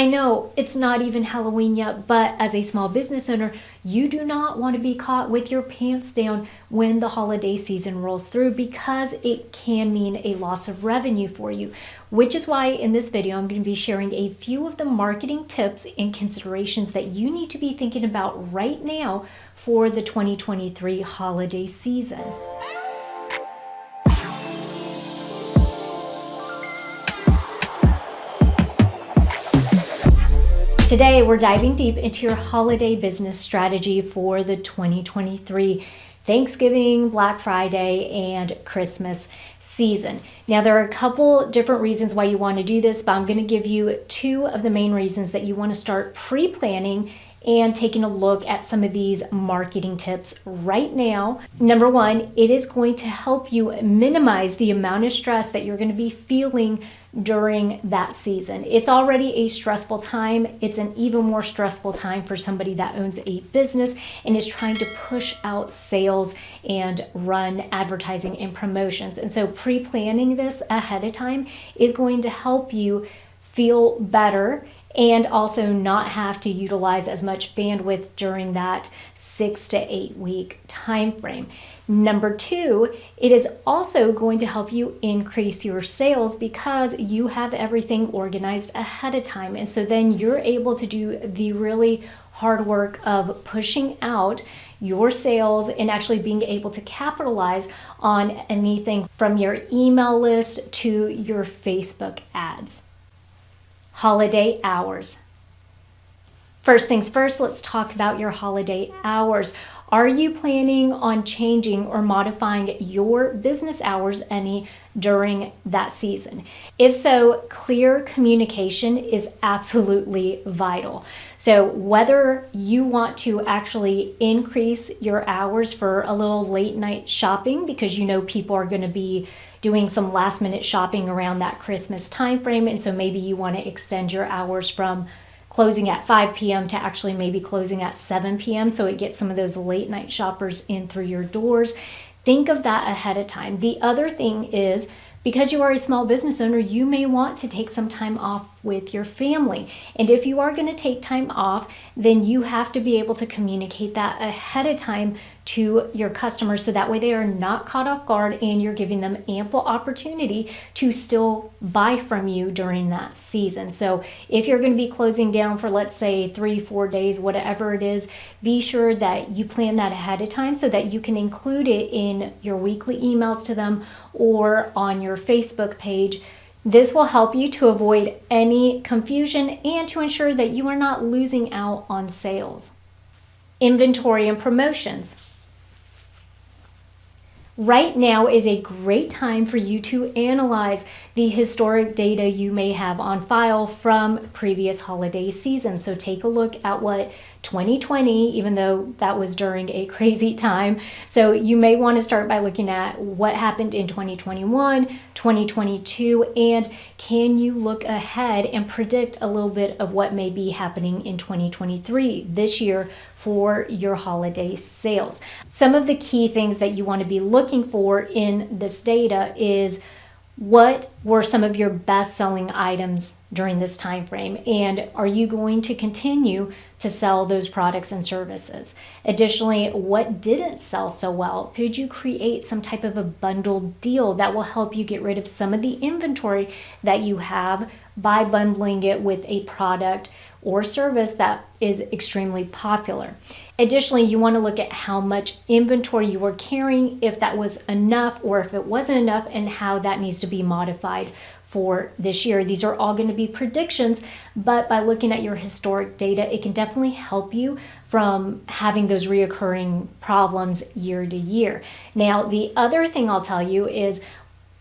I know it's not even Halloween yet, but as a small business owner, you do not want to be caught with your pants down when the holiday season rolls through, because it can mean a loss of revenue for you, which is why in this video, I'm going to be sharing a few of the marketing tips and considerations that you need to be thinking about right now for the 2023 holiday season. Today, we're diving deep into your holiday business strategy for the 2023 Thanksgiving, Black Friday, and Christmas season. Now, there are a couple different reasons why you want to do this, but I'm going to give you two of the main reasons that you want to start pre-planning and taking a look at some of these marketing tips right now. Number one, it is going to help you minimize the amount of stress that you're going to be feeling during that season. It's already a stressful time. It's an even more stressful time for somebody that owns a business and is trying to push out sales and run advertising and promotions. And so pre-planning this ahead of time is going to help you feel better and also not have to utilize as much bandwidth during that 6 to 8 week time frame. Number two, it is also going to help you increase your sales because you have everything organized ahead of time. And so then you're able to do the really hard work of pushing out your sales and actually being able to capitalize on anything from your email list to your Facebook ads. Holiday hours. First things first, let's talk about your holiday hours. Are you planning on changing or modifying your business hours any during that season? If so, clear communication is absolutely vital. So whether you want to actually increase your hours for a little late night shopping because you know people are going to be doing some last minute shopping around that Christmas time frame, and so maybe you want to extend your hours from closing at 5 p.m. to actually maybe closing at 7 p.m. so it gets some of those late night shoppers in through your doors. Think of that ahead of time. The other thing is, because you are a small business owner, you may want to take some time off with your family. And if you are going to take time off, then you have to be able to communicate that ahead of time to your customers so that way they are not caught off guard and you're giving them ample opportunity to still buy from you during that season. So if you're going to be closing down for, let's say, 3-4 days, whatever it is, be sure that you plan that ahead of time so that you can include it in your weekly emails to them or on your Facebook page. This will help you to avoid any confusion and to ensure that you are not losing out on sales. Inventory and promotions. Right now is a great time for you to analyze the historic data you may have on file from previous holiday seasons. So take a look at what 2020, even though that was during a crazy time. So you may want to start by looking at what happened in 2021, 2022, and can you look ahead and predict a little bit of what may be happening in 2023 this year for your holiday sales. Some of the key things that you want to be looking for in this data is what were some of your best-selling items during this time frame, and are you going to continue to sell those products and services? Additionally, what didn't sell so well? Could you create some type of a bundled deal that will help you get rid of some of the inventory that you have by bundling it with a product or service that is extremely popular? Additionally, you want to look at how much inventory you were carrying, if that was enough or if it wasn't enough, and how that needs to be modified for this year. These are all going to be predictions, but by looking at your historic data, it can definitely help you from having those reoccurring problems year to year. Now, the other thing I'll tell you is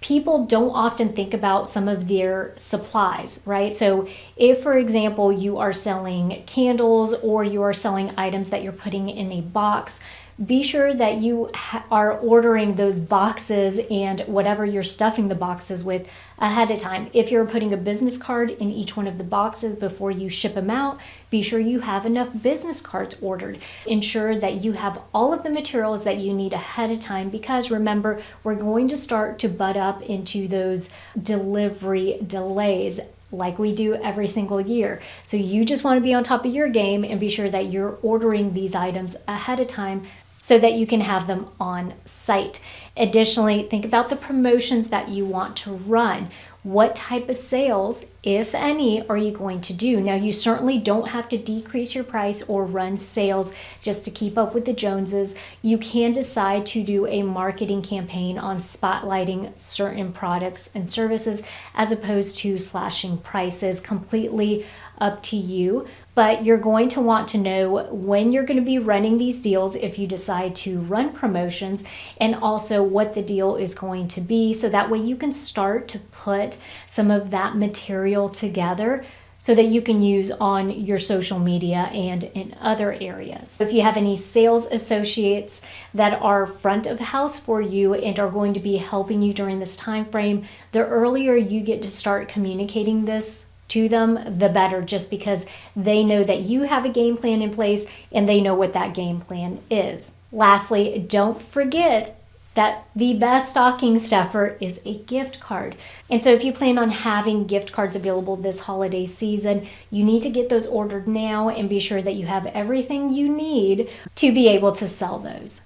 people don't often think about some of their supplies, right? So if, for example, you are selling candles or you are selling items that you're putting in a box, be sure that you are ordering those boxes and whatever you're stuffing the boxes with ahead of time. If you're putting a business card in each one of the boxes before you ship them out, be sure you have enough business cards ordered. Ensure that you have all of the materials that you need ahead of time, because remember, we're going to start to butt up into those delivery delays like we do every single year. So you just want to be on top of your game and be sure that you're ordering these items ahead of time so that you can have them on site. Additionally, think about the promotions that you want to run. What type of sales, if any, are you going to do? Now, you certainly don't have to decrease your price or run sales just to keep up with the Joneses. You can decide to do a marketing campaign on spotlighting certain products and services as opposed to slashing prices. Completely up to you. But you're going to want to know when you're going to be running these deals if you decide to run promotions, and also what the deal is going to be, so that way you can start to put some of that material together so that you can use on your social media and in other areas. If you have any sales associates that are front of house for you and are going to be helping you during this time frame, the earlier you get to start communicating this to them, the better, just because they know that you have a game plan in place and they know what that game plan is. Lastly, don't forget that the best stocking stuffer is a gift card. And so if you plan on having gift cards available this holiday season, you need to get those ordered now and be sure that you have everything you need to be able to sell those.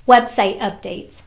Website updates.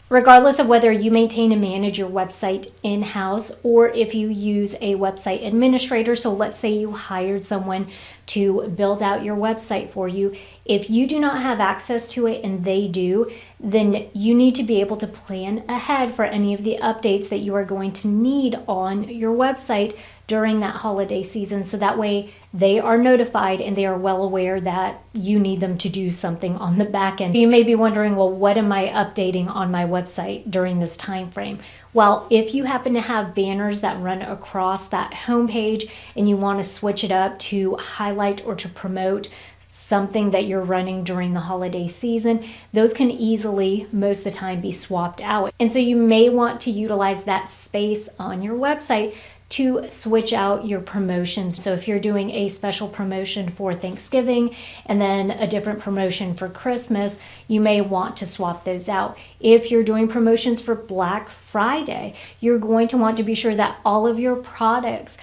Regardless of whether you maintain and manage your website in-house or if you use a website administrator, so let's say you hired someone to build out your website for you, if you do not have access to it and they do, then you need to be able to plan ahead for any of the updates that you are going to need on your website during that holiday season, so that way they are notified and they are well aware that you need them to do something on the back end. You may be wondering, well, what am I updating on my website during this time frame? Well, if you happen to have banners that run across that homepage and you want to switch it up to highlight or to promote something that you're running during the holiday season, those can easily, most of the time, be swapped out. And so you may want to utilize that space on your website to switch out your promotions. So if you're doing a special promotion for Thanksgiving and then a different promotion for Christmas, you may want to swap those out. If you're doing promotions for Black Friday, you're going to want to be sure that all of your products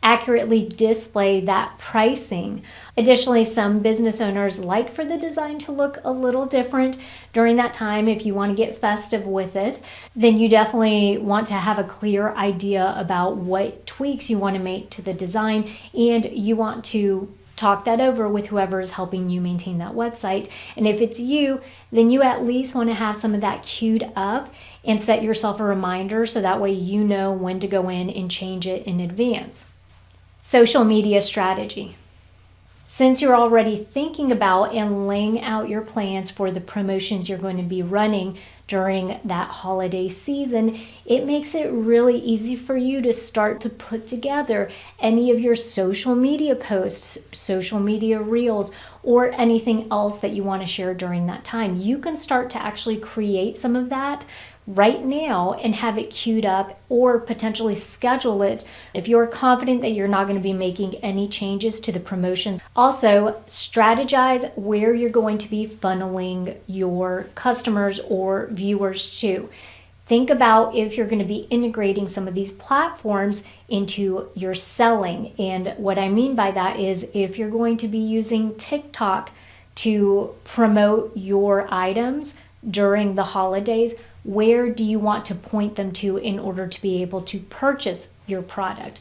accurately display that pricing. Additionally, some business owners like for the design to look a little different during that time. If you want to get festive with it, then you definitely want to have a clear idea about what tweaks you want to make to the design, and you want to talk that over with whoever is helping you maintain that website. And if it's you, then you at least want to have some of that queued up and set yourself a reminder so that way you know when to go in and change it in advance. Social media strategy. Since you're already thinking about and laying out your plans for the promotions you're going to be running during that holiday season, it makes it really easy for you to start to put together any of your social media posts, social media reels, or anything else that you want to share during that time. You can start to actually create some of that right now and have it queued up, or potentially schedule it if you're confident that you're not going to be making any changes to the promotions. Also, strategize where you're going to be funneling your customers or viewers to. Think about if you're going to be integrating some of these platforms into your selling. And what I mean by that is if you're going to be using TikTok to promote your items during the holidays, where do you want to point them to in order to be able to purchase your product?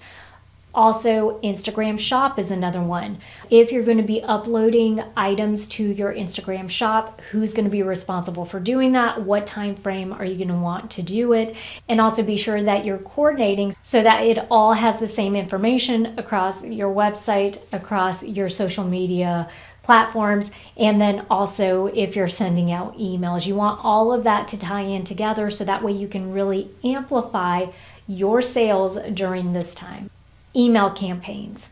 Also, Instagram Shop is another one. If you're going to be uploading items to your Instagram Shop, who's going to be responsible for doing that? What time frame are you going to want to do it? And also be sure that you're coordinating so that it all has the same information across your website, across your social media platforms, and then also if you're sending out emails, you want all of that to tie in together so that way you can really amplify your sales during this time. Email campaigns.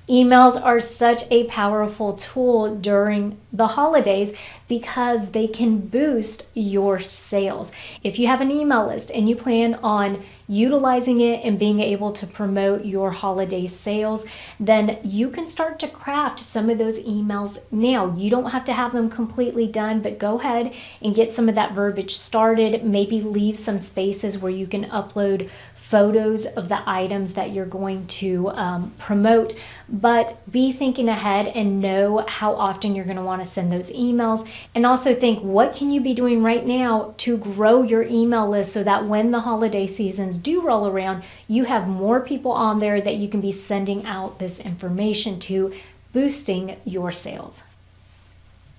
Emails are such a powerful tool during the holidays because they can boost your sales. If you have an email list and you plan on utilizing it and being able to promote your holiday sales, then you can start to craft some of those emails now. You don't have to have them completely done, but go ahead and get some of that verbiage started. Maybe leave some spaces where you can upload photos of the items that you're going to promote, but be thinking ahead and know how often you're going to want to send those emails. And also think, what can you be doing right now to grow your email list so that when the holiday seasons do roll around, you have more people on there that you can be sending out this information to, boosting your sales.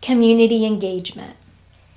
Community engagement.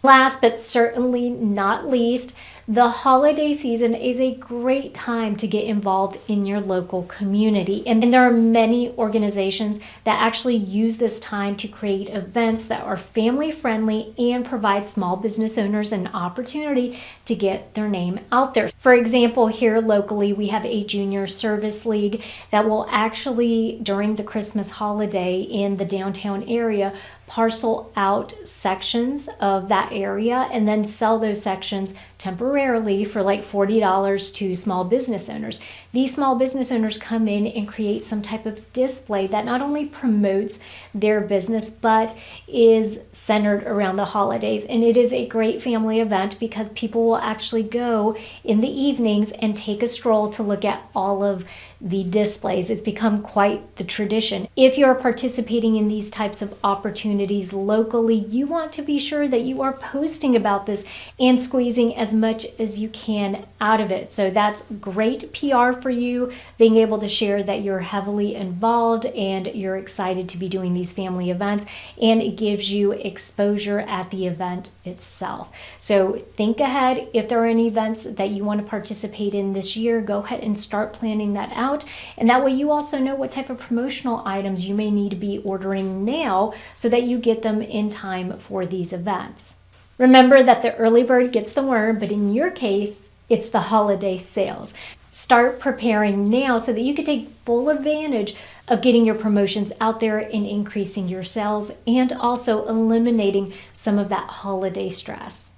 Last but certainly not least, the holiday season is a great time to get involved in your local community. And there are many organizations that actually use this time to create events that are family friendly and provide small business owners an opportunity to get their name out there. For example, here locally, we have a junior service league that will actually, during the Christmas holiday in the downtown area, parcel out sections of that area and then sell those sections temporarily for like $40 to small business owners. These small business owners come in and create some type of display that not only promotes their business but is centered around the holidays. And it is a great family event because people will actually go in the evenings and take a stroll to look at all of the displays. It's become quite the tradition. If you're participating in these types of opportunities locally, you want to be sure that you are posting about this and squeezing as much as you can out of it. So that's great PR for you, being able to share that you're heavily involved and you're excited to be doing these family events, and it gives you exposure at the event itself. So think ahead. If there are any events that you want to participate in this year, go ahead and start planning that out. And that way you also know what type of promotional items you may need to be ordering now so that you get them in time for these events. Remember that the early bird gets the worm, but in your case, it's the holiday sales. Start preparing now so that you can take full advantage of getting your promotions out there and increasing your sales, and also eliminating some of that holiday stress.